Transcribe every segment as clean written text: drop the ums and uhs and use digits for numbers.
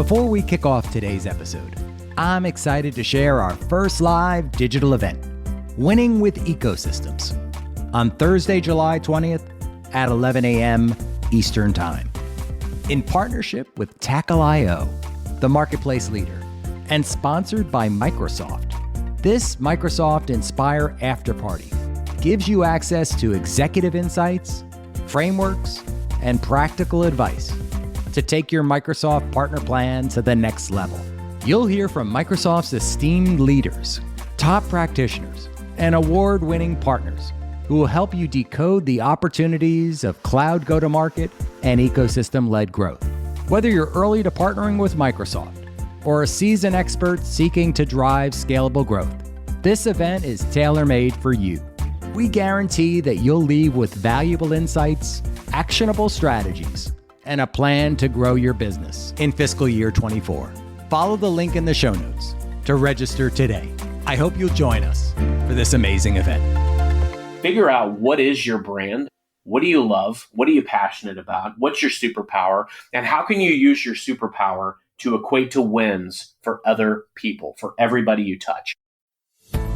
Before we kick off today's episode, I'm excited to share our first live digital event, Winning with Ecosystems, on Thursday, July 20th at 11 a.m. Eastern Time. In partnership with Tackle.io, the marketplace leader, and sponsored by Microsoft, this Microsoft Inspire Afterparty gives you access to executive insights, frameworks, and practical advice to take your Microsoft partner plan to the next level. You'll hear from Microsoft's esteemed leaders, top practitioners, and award-winning partners who will help you decode the opportunities of cloud go-to-market and ecosystem-led growth. Whether you're early to partnering with Microsoft or a seasoned expert seeking to drive scalable growth, this event is tailor-made for you. We guarantee that you'll leave with valuable insights, actionable strategies, and a plan to grow your business in fiscal year 24. Follow the link in the show notes to register today. I hope you'll join us for this amazing event. Figure out what is your brand, what do you love, what are you passionate about, what's your superpower, and how can you use your superpower to equate to wins for other people, for everybody you touch.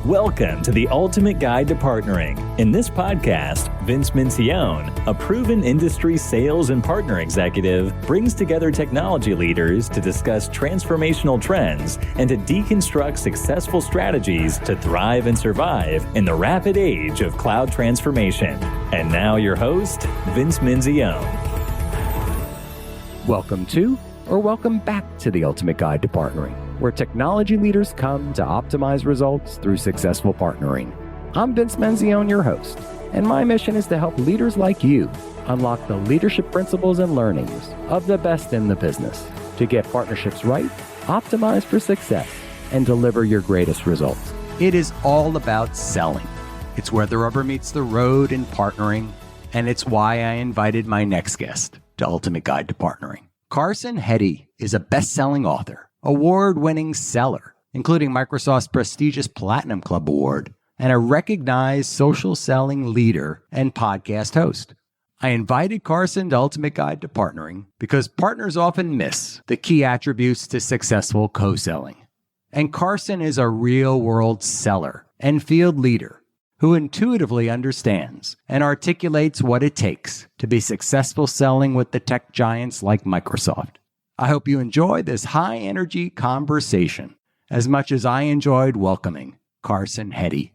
Welcome to the Ultimate Guide to Partnering. In this podcast, Vince Mencione, a proven industry sales and partner executive, brings together technology leaders to discuss transformational trends and to deconstruct successful strategies to thrive and survive in the rapid age of cloud transformation. And now your host, Vince Mencione. Welcome to, or welcome back to the Ultimate Guide to Partnering, where technology leaders come to optimize results through successful partnering. I'm Vince Mencione, your host, and my mission is to help leaders like you unlock the leadership principles and learnings of the best in the business to get partnerships right, optimize for success, and deliver your greatest results. It is all about selling. It's where the rubber meets the road in partnering, and it's why I invited my next guest to Ultimate Guide to Partnering. Carson Heady is a best-selling author, award-winning seller, including Microsoft's prestigious Platinum Club Award, and a recognized social selling leader and podcast host. I invited Carson to Ultimate Guide to Partnering because partners often miss the key attributes to successful co-selling. And Carson is a real-world seller and field leader who intuitively understands and articulates what it takes to be successful selling with the tech giants like Microsoft. I hope you enjoy this high-energy conversation as much as I enjoyed welcoming Carson Heady.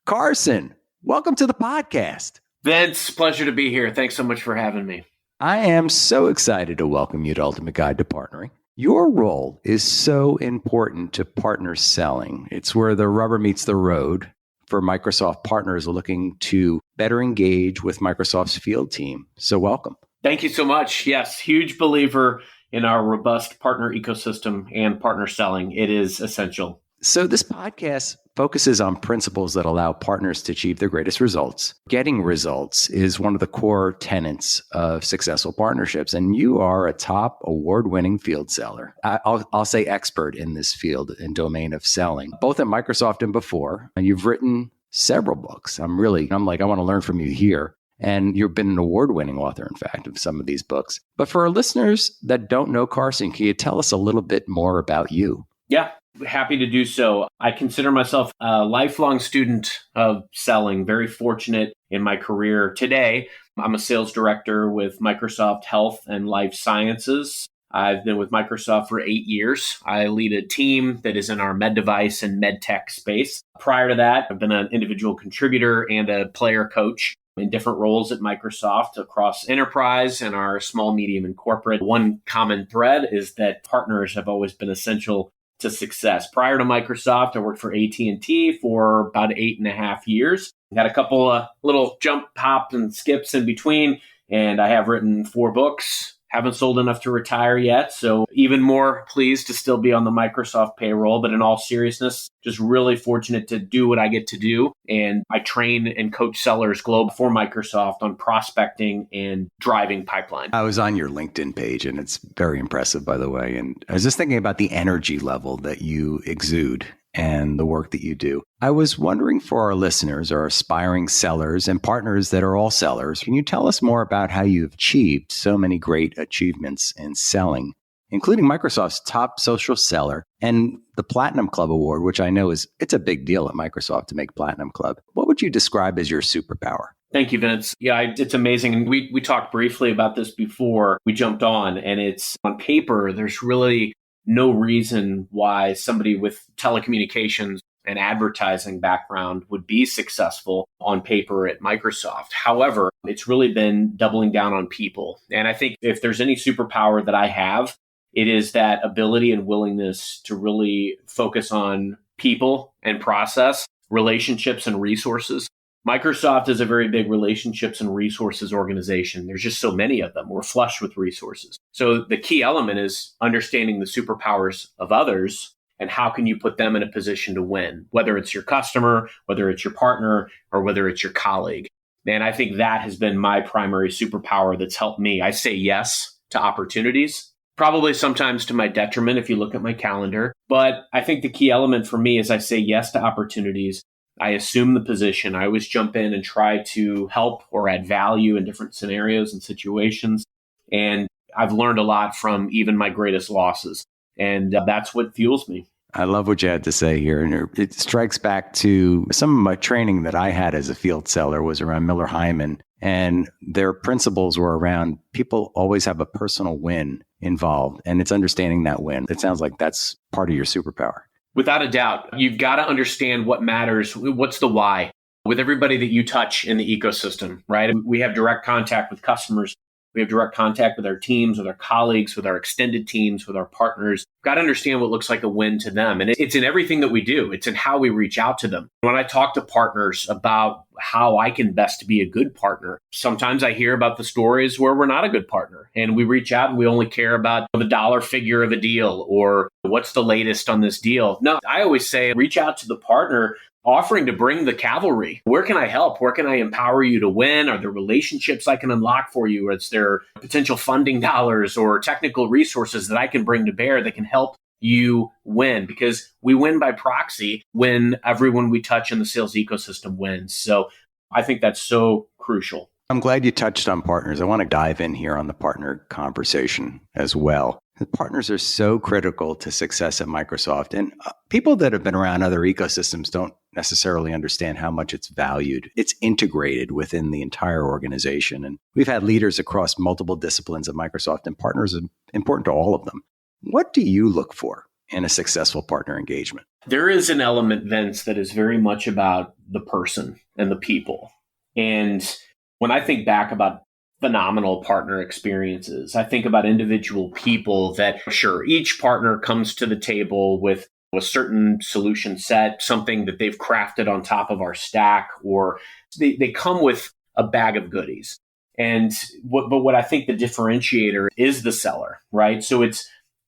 Carson, welcome to the podcast. Vince, pleasure to be here. Thanks so much for having me. I am so excited to welcome you to Ultimate Guide to Partnering. Your role is so important to partner selling. It's where the rubber meets the road for Microsoft partners looking to better engage with Microsoft's field team. So welcome. Thank you so much. Yes, huge believer in our robust partner ecosystem and partner selling. It is essential. So this podcast focuses on principles that allow partners to achieve their greatest results. Getting results is one of the core tenets of successful partnerships, and you are a top award-winning field seller. I'll say expert in this field and domain of selling, both at Microsoft and before. And you've written several books. I'm like, I want to learn from you here. And you've been an award-winning author, in fact, of some of these books. But for our listeners that don't know Carson, can you tell us a little bit more about you? Yeah, happy to do so. I consider myself a lifelong student of selling, very fortunate in my career. Today, I'm a sales director with Microsoft Health and Life Sciences. I've been with Microsoft for 8 years. I lead a team that is in our med device and med tech space. Prior to that, I've been an individual contributor and a player coach in different roles at Microsoft across enterprise and our small, medium, and corporate. One common thread is that partners have always been essential to success. Prior to Microsoft, I worked for AT&T for about 8.5 years. Got a couple of little jump, hop, and skips in between, and I have written 4 books. Haven't sold enough to retire yet, so even more pleased to still be on the Microsoft payroll. But in all seriousness, just really fortunate to do what I get to do. And I train and coach sellers globally for Microsoft on prospecting and driving pipeline. I was on your LinkedIn page, and it's very impressive, by the way. And I was just thinking about the energy level that you exude and the work that you do. I was wondering for our listeners, our aspiring sellers and partners that are all sellers, can you tell us more about how you've achieved so many great achievements in selling including Microsoft's top social seller and the Platinum Club Award, which I know it's a big deal at Microsoft to make Platinum Club. What would you describe as your superpower? Thank you, Vince. Yeah, it's amazing. And we talked briefly about this before we jumped on, and it's on paper, there's really no reason why somebody with telecommunications and advertising background would be successful on paper at Microsoft. However, it's really been doubling down on people. And I think if there's any superpower that I have, it is that ability and willingness to really focus on people and process, relationships and resources. Microsoft is a very big relationships and resources organization. There's just so many of them. We're flush with resources. So the key element is understanding the superpowers of others and how can you put them in a position to win, whether it's your customer, whether it's your partner, or whether it's your colleague. And I think that has been my primary superpower that's helped me. I say yes to opportunities, probably sometimes to my detriment if you look at my calendar. But I think the key element for me is I say yes to opportunities. I assume the position. I always jump in and try to help or add value in different scenarios and situations. And I've learned a lot from even my greatest losses. And that's what fuels me. I love what you had to say here. And it strikes back to some of my training that I had as a field seller was around Miller Hyman. And their principles were around people always have a personal win involved. And it's understanding that win. It sounds like that's part of your superpower. Without a doubt, you've got to understand what matters. What's the why? With everybody that you touch in the ecosystem, right? We have direct contact with customers. We have direct contact with our teams, with our colleagues, with our extended teams, with our partners. We've got to understand what looks like a win to them. And it's in everything that we do. It's in how we reach out to them. When I talk to partners about how I can best be a good partner, sometimes I hear about the stories where we're not a good partner. And we reach out and we only care about the dollar figure of a deal or what's the latest on this deal. No, I always say reach out to the partner offering to bring the cavalry. Where can I help? Where can I empower you to win? Are there relationships I can unlock for you? Is there potential funding dollars or technical resources that I can bring to bear that can help you win? Because we win by proxy when everyone we touch in the sales ecosystem wins. So I think that's so crucial. I'm glad you touched on partners. I want to dive in here on the partner conversation as well. The partners are so critical to success at Microsoft. And people that have been around other ecosystems don't necessarily understand how much it's valued. It's integrated within the entire organization. And we've had leaders across multiple disciplines at Microsoft, and partners are important to all of them. What do you look for in a successful partner engagement? There is an element, Vince, that is very much about the person and the people. And when I think back about phenomenal partner experiences, I think about individual people that, sure, each partner comes to the table with a certain solution set, something that they've crafted on top of our stack, or they come with a bag of goodies. And what I think the differentiator is the seller, right? So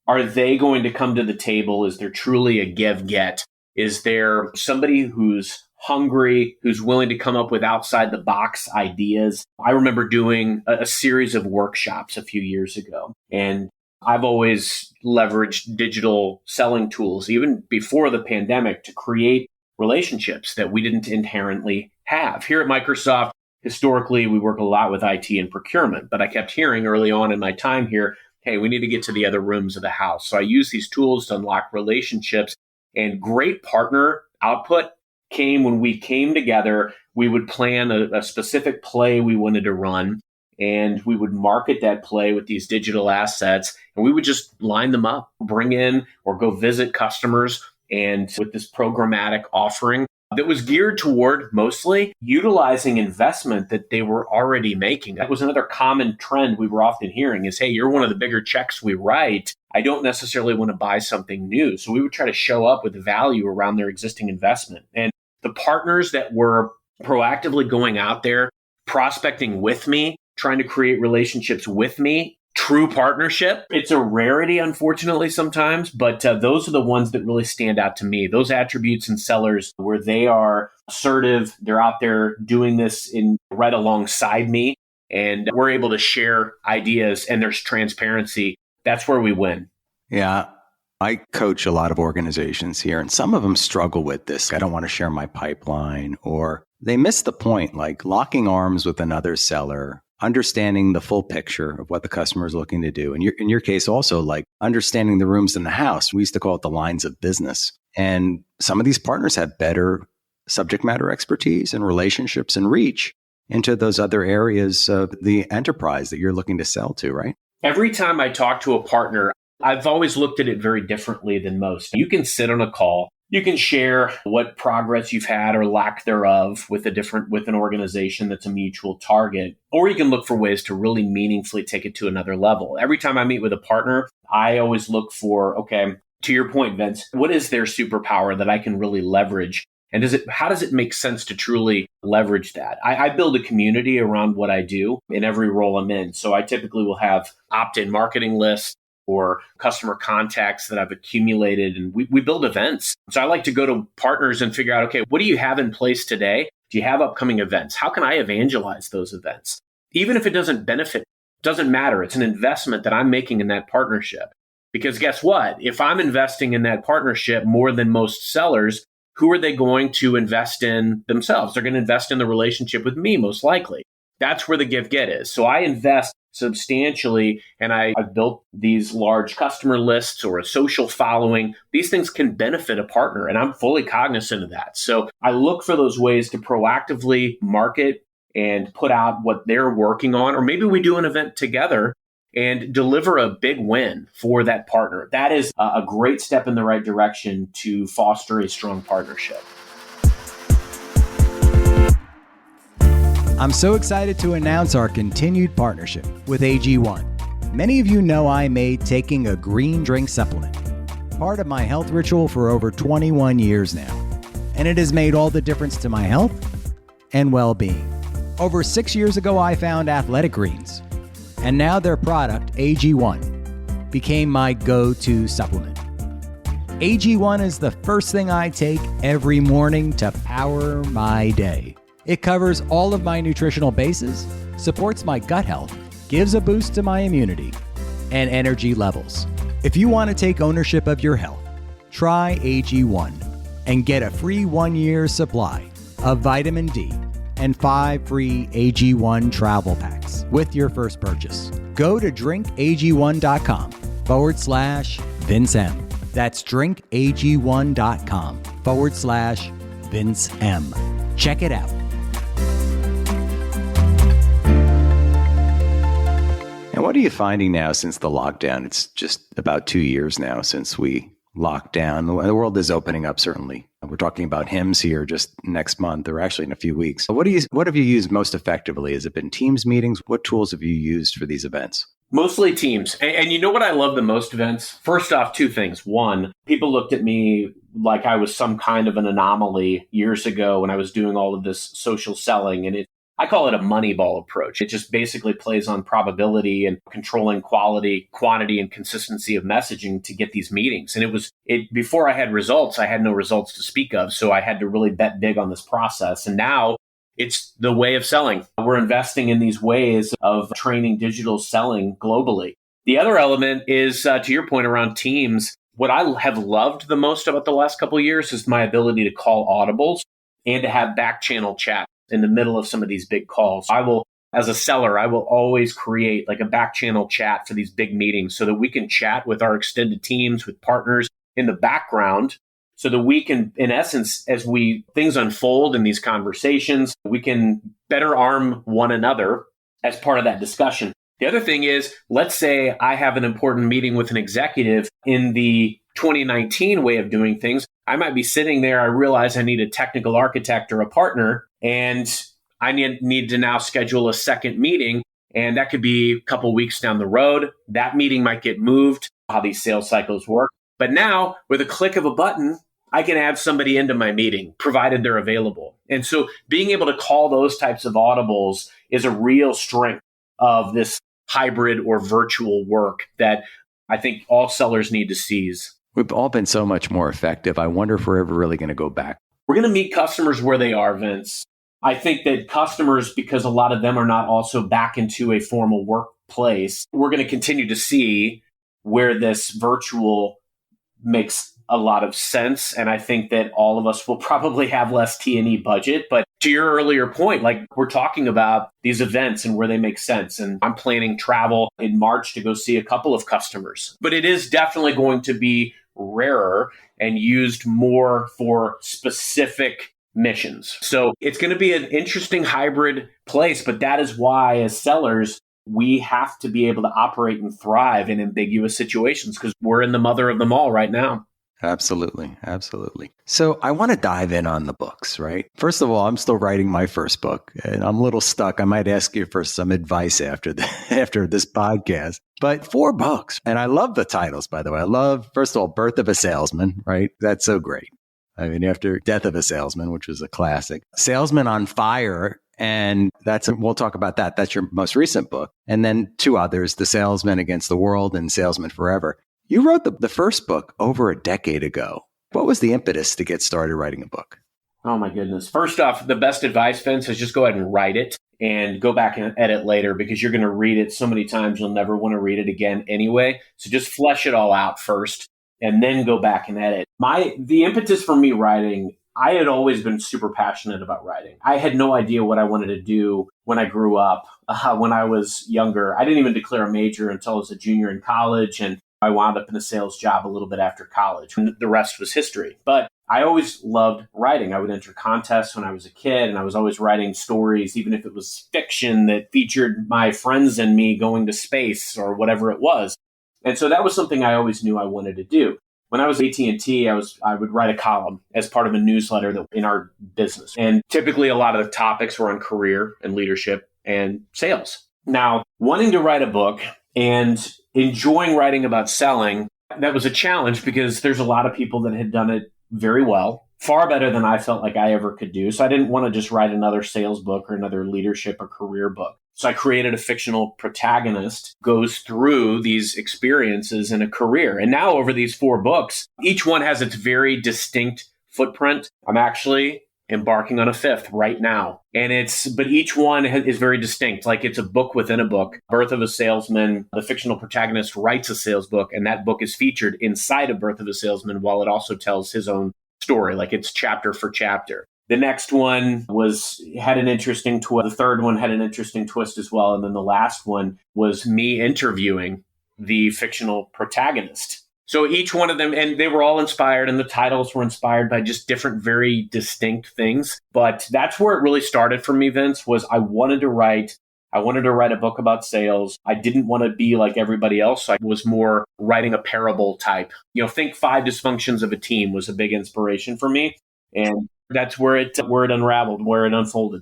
are they going to come to the table? Is there truly a give-get? Is there somebody who's hungry, who's willing to come up with outside the box ideas? I remember doing a series of workshops a few years ago, and I've always leveraged digital selling tools, even before the pandemic, to create relationships that we didn't inherently have. Here at Microsoft, historically, we work a lot with IT and procurement, but I kept hearing early on in my time here, hey, we need to get to the other rooms of the house. So I use these tools to unlock relationships, and great partner output came when we came together. We would plan a specific play we wanted to run, and we would market that play with these digital assets, and we would just line them up, bring in or go visit customers, and with this programmatic offering that was geared toward mostly utilizing investment that they were already making. That was another common trend we were often hearing is, hey, you're one of the bigger checks we write. I don't necessarily want to buy something new. So we would try to show up with value around their existing investment. And the partners that were proactively going out there, prospecting with me, trying to create relationships with me, true partnership. It's a rarity, unfortunately, sometimes, but those are the ones that really stand out to me. Those attributes in sellers where they are assertive, they're out there doing this right alongside me, and we're able to share ideas and there's transparency. That's where we win. Yeah. I coach a lot of organizations here, and some of them struggle with this. I don't want to share my pipeline, or they miss the point, like locking arms with another seller understanding the full picture of what the customer is looking to do. And in your case, also like understanding the rooms in the house. We used to call it the lines of business. And some of these partners have better subject matter expertise and relationships and reach into those other areas of the enterprise that you're looking to sell to, right? Every time I talk to a partner, I've always looked at it very differently than most. You can sit on a call. You can share what progress you've had or lack thereof with an organization that's a mutual target, or you can look for ways to really meaningfully take it to another level. Every time I meet with a partner, I always look for, okay, to your point, Vince, what is their superpower that I can really leverage? And how does it make sense to truly leverage that? I build a community around what I do in every role I'm in. So I typically will have opt-in marketing lists or customer contacts that I've accumulated, and we build events. So I like to go to partners and figure out, okay, what do you have in place today? Do you have upcoming events? How can I evangelize those events? Even if it doesn't benefit, doesn't matter. It's an investment that I'm making in that partnership. Because guess what? If I'm investing in that partnership more than most sellers, who are they going to invest in themselves? They're going to invest in the relationship with me, most likely. That's where the give-get is. So I invest substantially, and I've built these large customer lists or a social following. These things can benefit a partner, and I'm fully cognizant of that. So I look for those ways to proactively market and put out what they're working on, or maybe we do an event together and deliver a big win for that partner. That is a great step in the right direction to foster a strong partnership. I'm so excited to announce our continued partnership with AG1. Many of you know I made taking a green drink supplement part of my health ritual for over 21 years now, and it has made all the difference to my health and well-being. Over 6 years ago, I found Athletic Greens, and now their product, AG1, became my go-to supplement. AG1 is the first thing I take every morning to power my day. It covers all of my nutritional bases, supports my gut health, gives a boost to my immunity and energy levels. If you want to take ownership of your health, try AG1 and get a free 1-year supply of vitamin D and 5 free AG1 travel packs with your first purchase. Go to drinkag1.com/Vince M. That's drinkag1.com/Vince M. Check it out. And what are you finding now since the lockdown? It's just about 2 years now since we locked down. The world is opening up, certainly. We're talking about HIMSS here just next month, or actually in a few weeks. What have you used most effectively? Has it been Teams meetings? What tools have you used for these events? Mostly Teams. And you know what I love the most, Vince? First off, two things. One, people looked at me like I was some kind of an anomaly years ago when I was doing all of this social selling. And I call it a Moneyball approach. It just basically plays on probability and controlling quality, quantity, and consistency of messaging to get these meetings. And before I had results, I had no results to speak of. So I had to really bet big on this process. And now it's the way of selling. We're investing in these ways of training digital selling globally. The other element is, to your point around Teams, what I have loved the most about the last couple of years is my ability to call audibles and to have back channel chat in the middle of some of these big calls. As a seller, I will always create like a back channel chat for these big meetings so that we can chat with our extended teams, with partners in the background, so that we can, in essence, as things unfold in these conversations, we can better arm one another as part of that discussion. The other thing is, let's say I have an important meeting with an executive in the 2019 way of doing things. I might be sitting there. I realize I need a technical architect or a partner, and I need to now schedule a second meeting. And that could be a couple weeks down the road. That meeting might get moved, how these sales cycles work. But now, with a click of a button, I can add somebody into my meeting, provided they're available. And so being able to call those types of audibles is a real strength of this hybrid or virtual work that I think all sellers need to seize. We've all been so much more effective. I wonder if we're ever really going to go back. We're going to meet customers where they are, Vince. I think that customers, because a lot of them are not also back into a formal workplace, we're going to continue to see where this virtual makes a lot of sense. And I think that all of us will probably have less T&E budget, but To your earlier point, like we're talking about these events and where they make sense. And I'm planning travel in March to go see a couple of customers, but it is definitely going to be rarer and used more for specific missions. So it's going to be an interesting hybrid place, but that is why as sellers, we have to be able to operate and thrive in ambiguous situations because we're in the mother of them all right now. Absolutely. Absolutely. So I want to dive in on the books, right? First of all, I'm still writing my first book and I'm a little stuck. I might ask you for some advice after after this podcast, but 4 books. And I love the titles, by the way. I love, first of all, Birth of a Salesman, right? That's so great. I mean, after Death of a Salesman, which was a classic, Salesman on Fire. And we'll talk about that. That's your most recent book. And then 2 others, The Salesman Against the World and Salesman Forever. You wrote the first book over a decade ago. What was the impetus to get started writing a book? Oh, my goodness. First off, the best advice, Vince, is just go ahead and write it and go back and edit later because you're going to read it so many times you'll never want to read it again anyway. So just flesh it all out first and then go back and edit. The impetus for me writing, I had always been super passionate about writing. I had no idea what I wanted to do when I grew up. When I was younger, I didn't even declare a major until I was a junior in college. And I wound up in a sales job a little bit after college. And the rest was history. But I always loved writing. I would enter contests when I was a kid, and I was always writing stories, even if it was fiction that featured my friends and me going to space or whatever it was. And so that was something I always knew I wanted to do. When I was at AT&T, I would write a column as part of a newsletter that in our business. And typically a lot of the topics were on career and leadership and sales. Now, wanting to write a book and enjoying writing about selling, that was a challenge because there's a lot of people that had done it very well, far better than I felt like I ever could do. So I didn't want to just write another sales book or another leadership or career book. So I created a fictional protagonist goes through these experiences in a career. And now over these 4 books, each one has its very distinct footprint. I'm actually embarking on a 5th right now. But each one is very distinct. Like it's a book within a book. Birth of a Salesman, the fictional protagonist writes a sales book, and that book is featured inside of Birth of a Salesman while it also tells his own story. Like it's chapter for chapter. The next one had an interesting twist. The third one had an interesting twist as well. And then the last one was me interviewing the fictional protagonist. So each one of them, and they were all inspired, and the titles were inspired by just different, very distinct things. But that's where it really started for me, Vince, was I wanted to write a book about sales. I didn't want to be like everybody else. I was more writing a parable type. Think 5 dysfunctions of a team was a big inspiration for me. And that's where it unraveled, where it unfolded.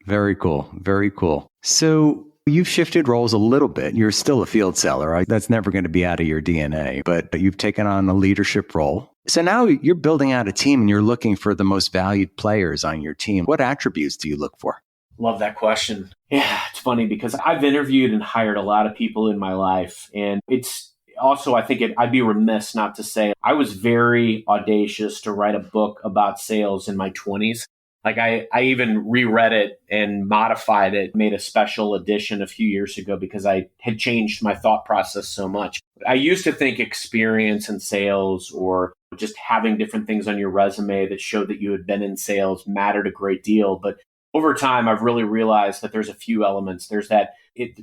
Very cool. Very cool. So you've shifted roles a little bit. You're still a field seller, right? That's never going to be out of your DNA, but you've taken on a leadership role. So now you're building out a team and you're looking for the most valued players on your team. What attributes do you look for? Love that question. Yeah, it's funny because I've interviewed and hired a lot of people in my life. And it's also, I'd be remiss not to say I was very audacious to write a book about sales in my 20s. Like I even reread it and modified it, made a special edition a few years ago because I had changed my thought process so much. I used to think experience in sales or just having different things on your resume that showed that you had been in sales mattered a great deal. But over time, I've really realized that there's a few elements. There's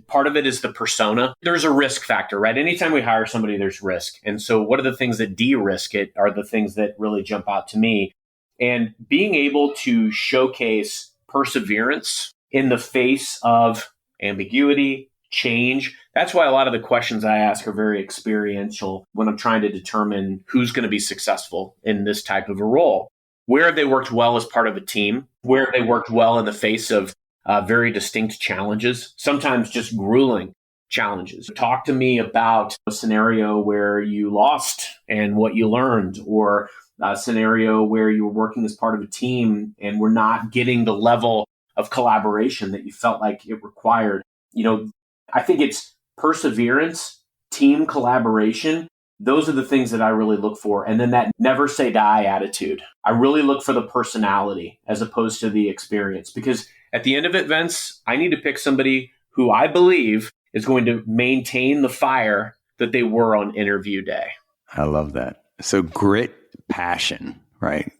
part of it is the persona. There's a risk factor, right? Anytime we hire somebody, there's risk. And so what are the things that de-risk it are the things that really jump out to me. And being able to showcase perseverance in the face of ambiguity, change. That's why a lot of the questions I ask are very experiential when I'm trying to determine who's going to be successful in this type of a role. Where have they worked well as part of a team? Where have they worked well in the face of very distinct challenges, sometimes just grueling challenges? Talk to me about a scenario where you lost and what you learned, or a scenario where you were working as part of a team and were not getting the level of collaboration that you felt like it required. I think it's perseverance, team collaboration. Those are the things that I really look for. And then that never say die attitude. I really look for the personality as opposed to the experience, because at the end of it, Vince, I need to pick somebody who I believe is going to maintain the fire that they were on interview day. I love that. So grit, passion, right?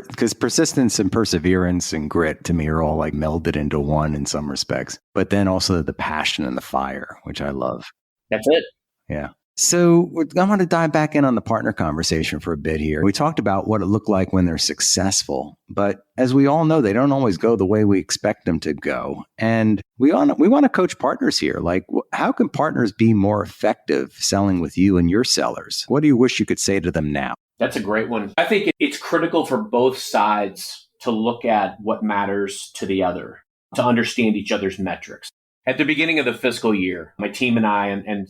because persistence and perseverance and grit to me are all like melded into one in some respects. But then also the passion and the fire, which I love. That's it. Yeah. So I want to dive back in on the partner conversation for a bit here. We talked about what it looked like when they're successful, but as we all know, they don't always go the way we expect them to go. And we want to coach partners here. Like, how can partners be more effective selling with you and your sellers? What do you wish you could say to them now? That's a great one. I think it's critical for both sides to look at what matters to the other, to understand each other's metrics. At the beginning of the fiscal year, my team and I and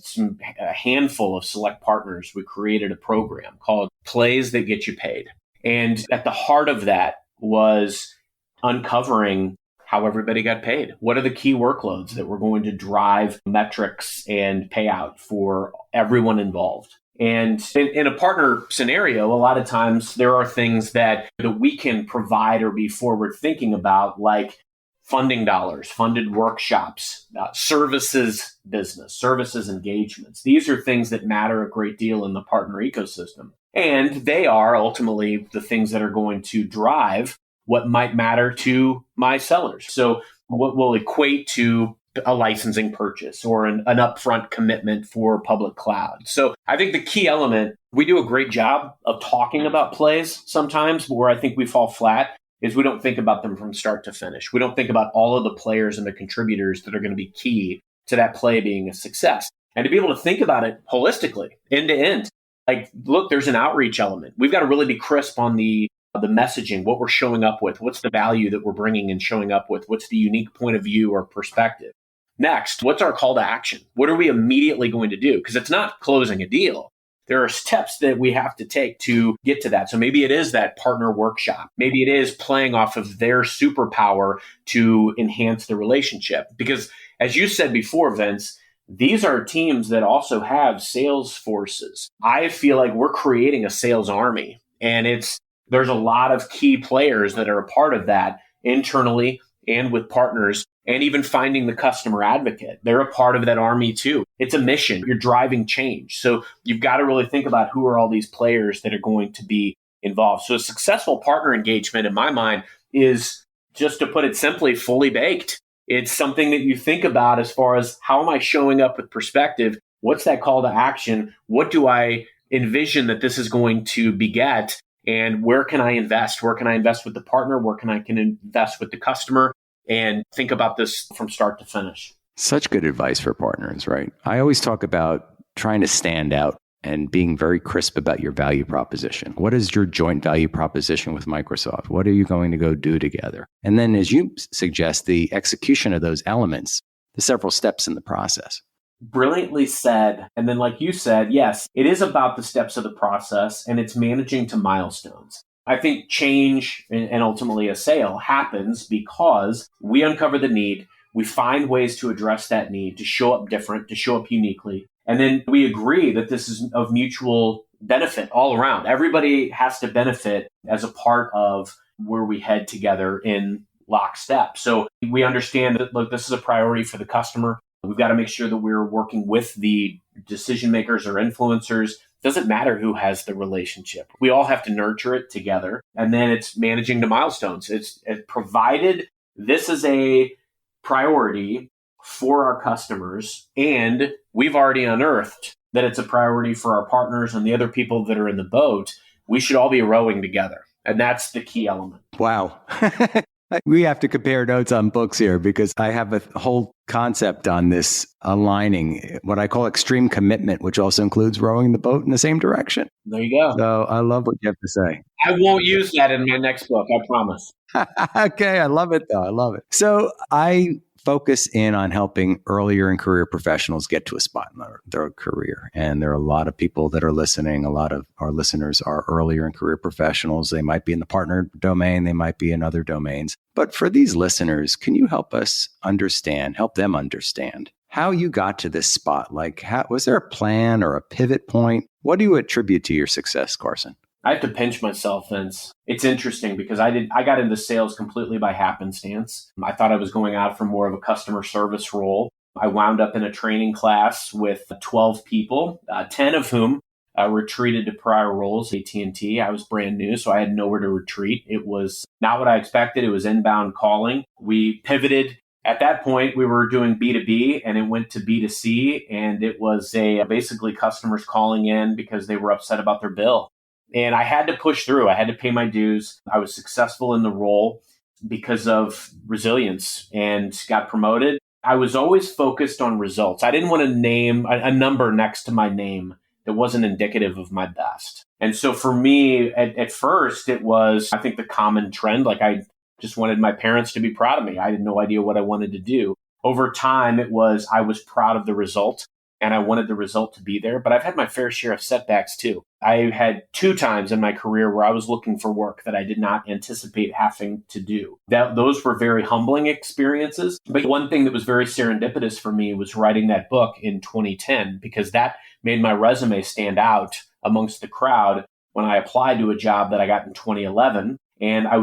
a handful of select partners, we created a program called Plays That Get You Paid. And at the heart of that was uncovering how everybody got paid. What are the key workloads that were going to drive metrics and payout for everyone involved? And in a partner scenario, a lot of times there are things that we can provide or be forward thinking about, like funding dollars, funded workshops, services business, services engagements. These are things that matter a great deal in the partner ecosystem. And they are ultimately the things that are going to drive what might matter to my sellers. So what will equate to a licensing purchase or an upfront commitment for public cloud. So I think the key element, we do a great job of talking about plays sometimes, but where I think we fall flat is we don't think about them from start to finish. We don't think about all of the players and the contributors that are going to be key to that play being a success. And to be able to think about it holistically, end to end, like, look, there's an outreach element. We've got to really be crisp on the messaging, what we're showing up with, what's the value that we're bringing and showing up with, what's the unique point of view or perspective. Next, what's our call to action? What are we immediately going to do? Because it's not closing a deal. There are steps that we have to take to get to that. So maybe it is that partner workshop. Maybe it is playing off of their superpower to enhance the relationship. Because as you said before, Vince, these are teams that also have sales forces. I feel like we're creating a sales army, and there's a lot of key players that are a part of that internally and with partners, and even finding the customer advocate. They're a part of that army too. It's a mission. You're driving change. So you've got to really think about who are all these players that are going to be involved. So a successful partner engagement, in my mind, is, just to put it simply, fully baked. It's something that you think about as far as, how am I showing up with perspective? What's that call to action? What do I envision that this is going to beget? And where can I invest? Where can I invest with the partner? Where can I invest with the customer? And think about this from start to finish. Such good advice for partners, right? I always talk about trying to stand out and being very crisp about your value proposition. What is your joint value proposition with Microsoft? What are you going to go do together? And then, as you suggest, the execution of those elements, the several steps in the process. Brilliantly said. And then, like you said, yes, it is about the steps of the process, and it's managing to milestones. I think change and ultimately a sale happens because we uncover the need, we find ways to address that need, to show up different, to show up uniquely. And then we agree that this is of mutual benefit all around. Everybody has to benefit as a part of where we head together in lockstep. So we understand that, look, this is a priority for the customer. We've got to make sure that we're working with the decision makers or influencers. Doesn't matter who has the relationship. We all have to nurture it together. And then it's managing the milestones. It's provided this is a priority for our customers, and we've already unearthed that it's a priority for our partners and the other people that are in the boat. We should all be rowing together. And that's the key element. Wow. We have to compare notes on books here, because I have a whole concept on this aligning, what I call extreme commitment, which also includes rowing the boat in the same direction. There you go. So I love what you have to say. I won't use that in my next book, I promise. Okay, I love it though. I love it. So I focus in on helping earlier in career professionals get to a spot in their career. And there are a lot of people that are listening. A lot of our listeners are earlier in career professionals. They might be in the partner domain. They might be in other domains. But for these listeners, can you help them understand how you got to this spot? Like, was there a plan or a pivot point? What do you attribute to your success, Carson? I have to pinch myself, Vince. It's interesting because I got into sales completely by happenstance. I thought I was going out for more of a customer service role. I wound up in a training class with 12 people, 10 of whom retreated to prior roles at AT&T. I was brand new, so I had nowhere to retreat. It was not what I expected. It was inbound calling. We pivoted. At that point, we were doing B2B and it went to B2C, and it was basically customers calling in because they were upset about their bill. And I had to push through. I had to pay my dues. I was successful in the role because of resilience and got promoted. I was always focused on results. I didn't want to name a number next to my name that wasn't indicative of my best. And so for me, at first, it was, I think, the common trend. Like I just wanted my parents to be proud of me. I had no idea what I wanted to do. Over time, it was, I was proud of the result and I wanted the result to be there. But I've had my fair share of setbacks too. I had 2 times in my career where I was looking for work that I did not anticipate having to do. Those were very humbling experiences. But one thing that was very serendipitous for me was writing that book in 2010, because that made my resume stand out amongst the crowd when I applied to a job that I got in 2011. And I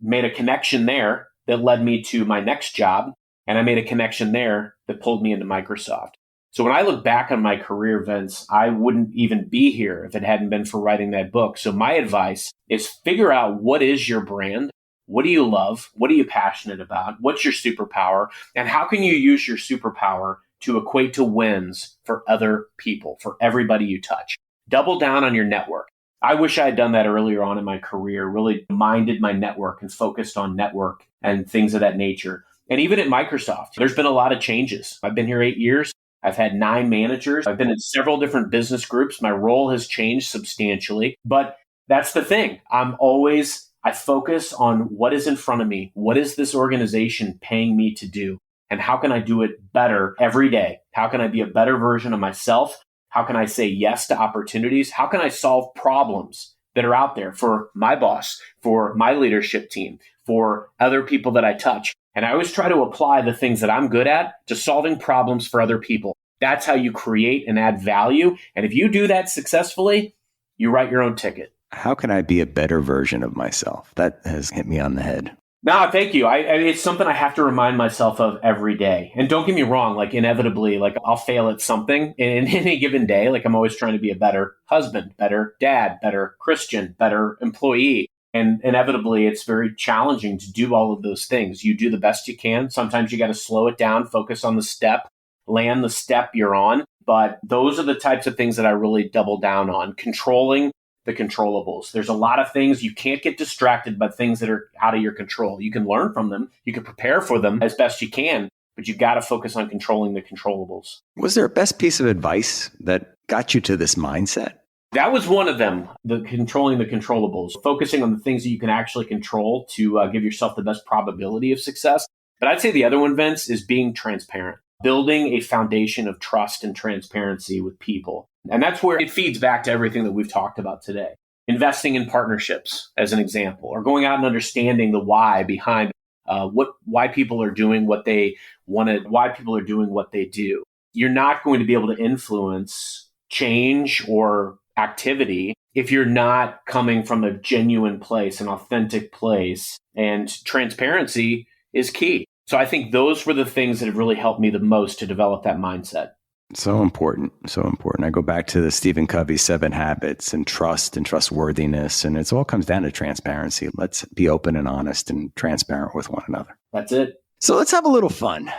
made a connection there that led me to my next job. And I made a connection there that pulled me into Microsoft. So when I look back on my career, Vince, I wouldn't even be here if it hadn't been for writing that book. So my advice is figure out what is your brand. What do you love? What are you passionate about? What's your superpower? And how can you use your superpower to equate to wins for other people, for everybody you touch? Double down on your network. I wish I had done that earlier on in my career, really minded my network and focused on network and things of that nature. And even at Microsoft, there's been a lot of changes. I've been here 8 years. I've had 9 managers. I've been in several different business groups. My role has changed substantially, but that's the thing. I focus on what is in front of me. What is this organization paying me to do? And how can I do it better every day? How can I be a better version of myself? How can I say yes to opportunities? How can I solve problems that are out there for my boss, for my leadership team, for other people that I touch? And I always try to apply the things that I'm good at to solving problems for other people. That's how you create and add value. And if you do that successfully, you write your own ticket. How can I be a better version of myself? That has hit me on the head. No, thank you. It's something I have to remind myself of every day. And don't get me wrong, like inevitably, like I'll fail at something in any given day. Like I'm always trying to be a better husband, better dad, better Christian, better employee. And inevitably, it's very challenging to do all of those things. You do the best you can. Sometimes you got to slow it down, focus on the step, land the step you're on. But those are the types of things that I really double down on. Controlling the controllables. There's a lot of things you can't get distracted by, things that are out of your control. You can learn from them. You can prepare for them as best you can, but you've got to focus on controlling the controllables. Was there a best piece of advice that got you to this mindset? That was one of them, the controlling the controllables, focusing on the things that you can actually control to give yourself the best probability of success. But I'd say the other one, Vince, is being transparent, building a foundation of trust and transparency with people. And that's where it feeds back to everything that we've talked about today. Investing in partnerships, as an example, or going out and understanding the why behind why people are doing what they wanted, why people are doing what they do. You're not going to be able to influence change or activity if you're not coming from a genuine place, an authentic place, and transparency is key. So I think those were the things that have really helped me the most to develop that mindset. So important. So important. I go back to the Stephen Covey 7 habits and trust and trustworthiness. And it all comes down to transparency. Let's be open and honest and transparent with one another. That's it. So let's have a little fun.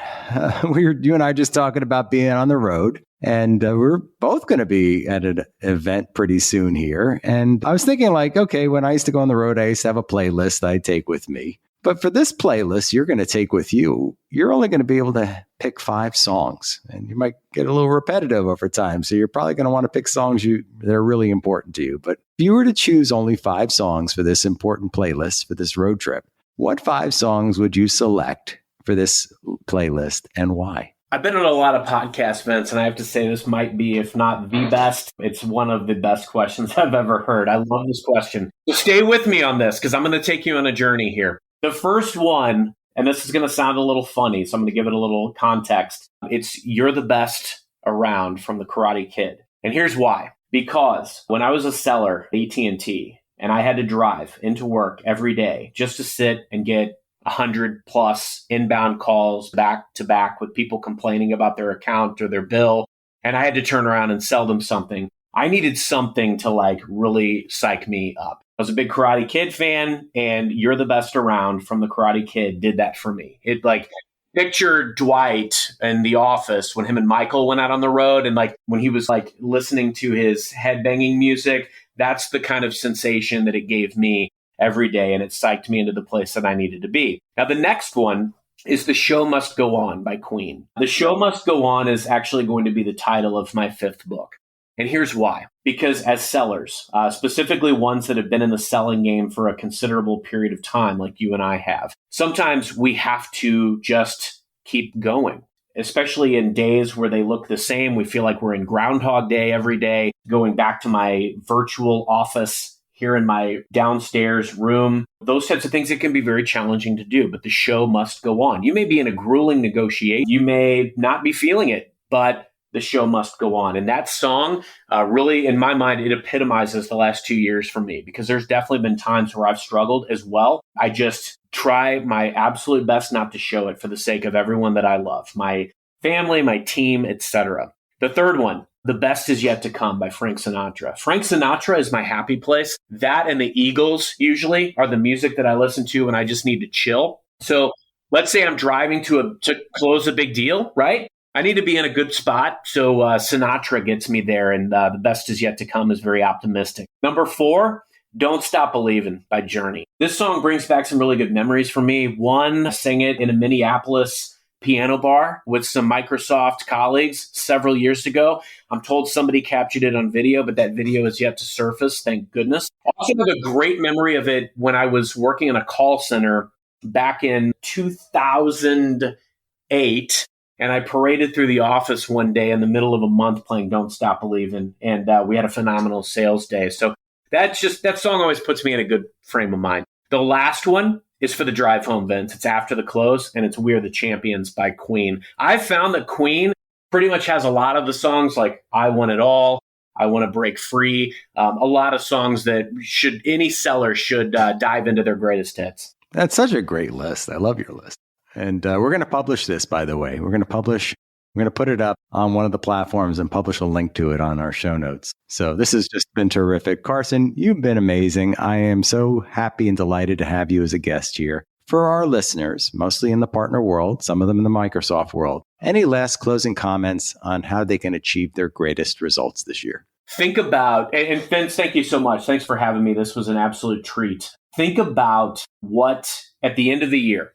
You and I just talking about being on the road, and we're both going to be at an event pretty soon here. And I was thinking like, okay, when I used to go on the road, I used to have a playlist I'd take with me. But for this playlist you're going to take with you, you're only going to be able to pick 5 songs, and you might get a little repetitive over time. So you're probably going to want to pick songs that are really important to you. But if you were to choose only 5 songs for this important playlist for this road trip, what 5 songs would you select for this playlist and why? I've been on a lot of podcast events, and I have to say this might be, if not the best, it's one of the best questions I've ever heard. I love this question. So stay with me on this because I'm going to take you on a journey here. The first one, and this is going to sound a little funny, so I'm going to give it a little context. It's You're the Best Around from the Karate Kid. And here's why. Because when I was a seller at AT&T and I had to drive into work every day just to sit and get 100 plus inbound calls back to back with people complaining about their account or their bill, and I had to turn around and sell them something, I needed something to like really psych me up. I was a big Karate Kid fan, and You're the Best Around from the Karate Kid did that for me. It like picture Dwight in The Office when him and Michael went out on the road, and like when he was like listening to his headbanging music, that's the kind of sensation that it gave me every day, and it psyched me into the place that I needed to be. Now, the next one is The Show Must Go On by Queen. The Show Must Go On is actually going to be the title of my 5th book. And here's why. Because as sellers, specifically ones that have been in the selling game for a considerable period of time, like you and I have, sometimes we have to just keep going, especially in days where they look the same. We feel like we're in Groundhog Day every day. Going back to my virtual office here in my downstairs room, those types of things, it can be very challenging to do, but the show must go on. You may be in a grueling negotiation. You may not be feeling it, but the show must go on. And that song really, in my mind, it epitomizes the last 2 years for me, because there's definitely been times where I've struggled as well. I just try my absolute best not to show it for the sake of everyone that I love, my family, my team, etc. The third one, The Best Is Yet to Come by Frank Sinatra. Frank Sinatra is my happy place. That and the Eagles usually are the music that I listen to when I just need to chill. So let's say I'm driving to close a big deal, right? I need to be in a good spot. So Sinatra gets me there, and The Best Is Yet to Come is very optimistic. Number 4, Don't Stop Believin' by Journey. This song brings back some really good memories for me. One, I sang it in a Minneapolis piano bar with some Microsoft colleagues several years ago. I'm told somebody captured it on video, but that video is yet to surface, thank goodness. I also have a great memory of it when I was working in a call center back in 2008. And I paraded through the office one day in the middle of a month playing Don't Stop Believin', and we had a phenomenal sales day. So that song always puts me in a good frame of mind. The last one is for the drive home, Vince. It's after the close, and it's We're the Champions by Queen. I've found that Queen pretty much has a lot of the songs like I Want It All, I Want to Break Free, a lot of songs that any seller should dive into their greatest hits. That's such a great list. I love your list. And we're going to publish this, by the way. We're going to put it up on one of the platforms and publish a link to it on our show notes. So this has just been terrific. Carson, you've been amazing. I am so happy and delighted to have you as a guest here. For our listeners, mostly in the partner world, some of them in the Microsoft world, any last closing comments on how they can achieve their greatest results this year? Think about, and Vince, thank you so much. Thanks for having me. This was an absolute treat. Think about what, at the end of the year,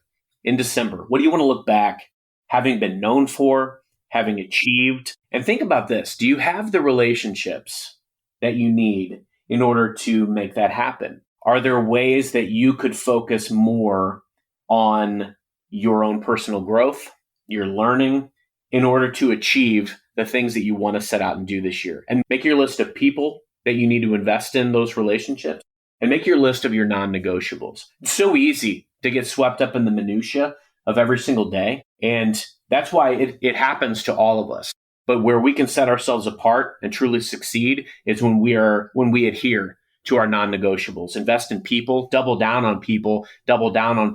in December, what do you want to look back, having been known for, having achieved? And think about this. Do you have the relationships that you need in order to make that happen? Are there ways that you could focus more on your own personal growth, your learning, in order to achieve the things that you want to set out and do this year? And make your list of people that you need to invest in those relationships, and make your list of your non-negotiables. It's so easy to get swept up in the minutia of every single day. And that's why it happens to all of us. But where we can set ourselves apart and truly succeed is when we adhere to our non-negotiables. Invest in people, double down on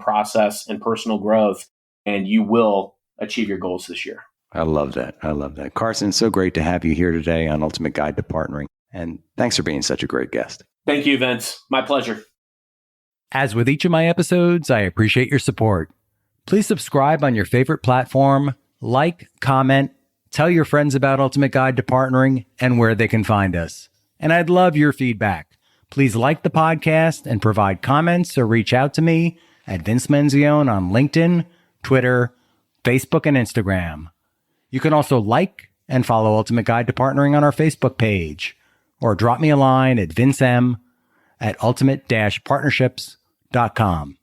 process and personal growth, and you will achieve your goals this year. I love that. Carson, so great to have you here today on Ultimate Guide to Partnering. And thanks for being such a great guest. Thank you, Vince. My pleasure. As with each of my episodes, I appreciate your support. Please subscribe on your favorite platform, like, comment, tell your friends about Ultimate Guide to Partnering and where they can find us. And I'd love your feedback. Please like the podcast and provide comments or reach out to me at Vince Menzione on LinkedIn, Twitter, Facebook, and Instagram. You can also like and follow Ultimate Guide to Partnering on our Facebook page, or drop me a line at vincem@ultimate-partnerships.com.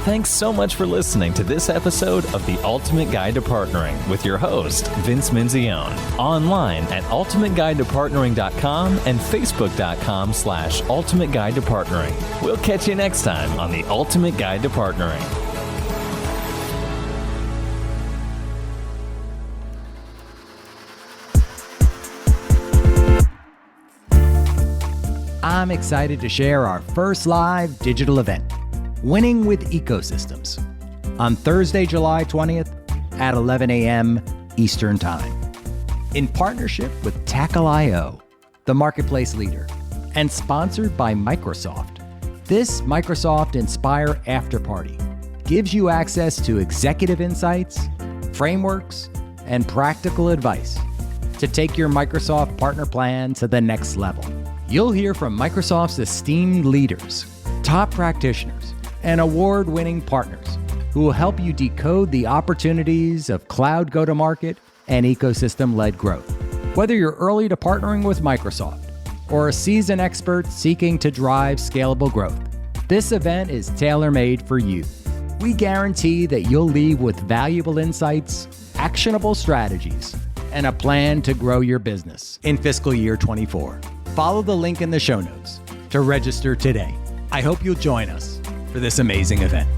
Thanks so much for listening to this episode of The Ultimate Guide to Partnering with your host, Vince Menzione. Online at ultimateguidetopartnering.com and facebook.com/Ultimate Guide to Partnering. We'll catch you next time on The Ultimate Guide to Partnering. I'm excited to share our first live digital event, Winning with Ecosystems, on Thursday, July 20th at 11 a.m. Eastern Time. in partnership with Tackle.io, the marketplace leader, and sponsored by Microsoft. This Microsoft Inspire Afterparty gives you access to executive insights, frameworks, and practical advice to take your Microsoft partner plan to the next level. You'll hear from Microsoft's esteemed leaders, top practitioners, and award-winning partners who will help you decode the opportunities of cloud go-to-market and ecosystem-led growth. Whether you're early to partnering with Microsoft or a seasoned expert seeking to drive scalable growth, this event is tailor-made for you. We guarantee that you'll leave with valuable insights, actionable strategies, and a plan to grow your business in fiscal year 24. Follow the link in the show notes to register today. I hope you'll join us for this amazing event.